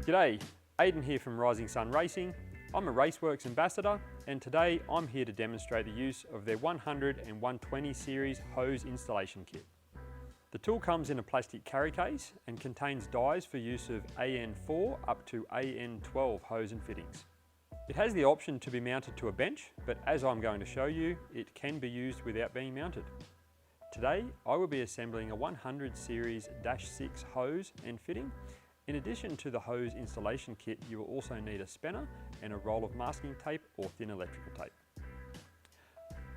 G'day, Aidan here from Rising Sun Racing. I'm a Raceworks ambassador and today I'm here to demonstrate the use of their 100 and 120 series hose installation kit. The tool comes in a plastic carry case and contains dies for use of AN4 up to AN12 hose and fittings. It has the option to be mounted to a bench, but as I'm going to show you, it can be used without being mounted. Today I will be assembling a 100 series -6 hose and fitting. In addition to the hose installation kit, you will also need a spanner and a roll of masking tape or thin electrical tape.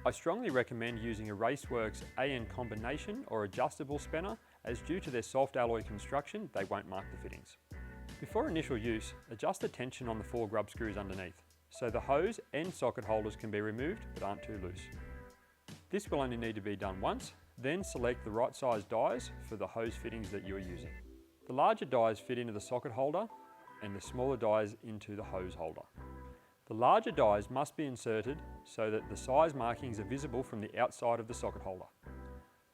I strongly recommend using a Raceworks AN combination or adjustable spanner, as due to their soft alloy construction, they won't mark the fittings. Before initial use, adjust the tension on the 4 grub screws underneath, so the hose and socket holders can be removed but aren't too loose. This will only need to be done once, then select the right size dies for the hose fittings that you are using. The larger dies fit into the socket holder and the smaller dies into the hose holder. The larger dies must be inserted so that the size markings are visible from the outside of the socket holder.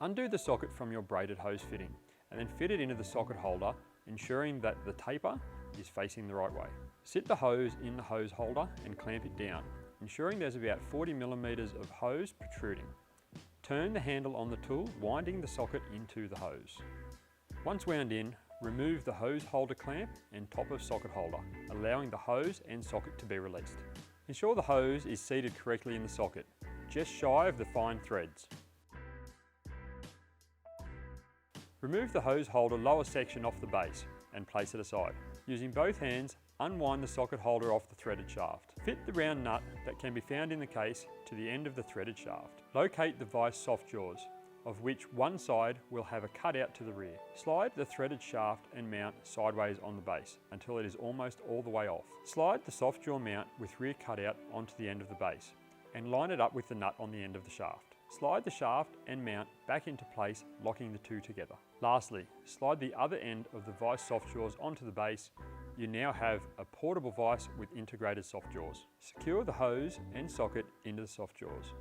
Undo the socket from your braided hose fitting and then fit it into the socket holder, ensuring that the taper is facing the right way. Sit the hose in the hose holder and clamp it down, ensuring there's about 40 millimeters of hose protruding. Turn the handle on the tool, winding the socket into the hose. Once wound in, remove the hose holder clamp and top of socket holder, allowing the hose and socket to be released. Ensure the hose is seated correctly in the socket, just shy of the fine threads. Remove the hose holder lower section off the base and place it aside. Using both hands, unwind the socket holder off the threaded shaft. Fit the round nut that can be found in the case to the end of the threaded shaft. Locate the vice soft jaws, of which one side will have a cutout to the rear. Slide the threaded shaft and mount sideways on the base until it is almost all the way off. Slide the soft jaw mount with rear cutout onto the end of the base and line it up with the nut on the end of the shaft. Slide the shaft and mount back into place, locking the two together. Lastly, slide the other end of the vice soft jaws onto the base. You now have a portable vice with integrated soft jaws. Secure the hose and socket into the soft jaws.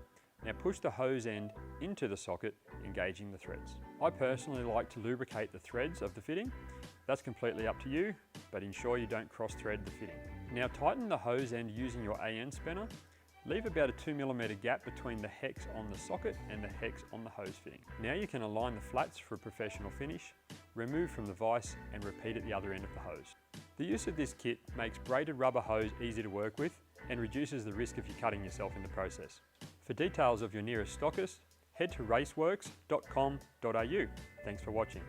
Now push the hose end into the socket, engaging the threads. I personally like to lubricate the threads of the fitting. That's completely up to you, but ensure you don't cross thread the fitting. Now tighten the hose end using your AN spanner. Leave about a 2 millimeter gap between the hex on the socket and the hex on the hose fitting. Now you can align the flats for a professional finish, remove from the vise and repeat at the other end of the hose. The use of this kit makes braided rubber hose easy to work with and reduces the risk of you cutting yourself in the process. For details of your nearest stockist, head to raceworks.com.au. Thanks for watching.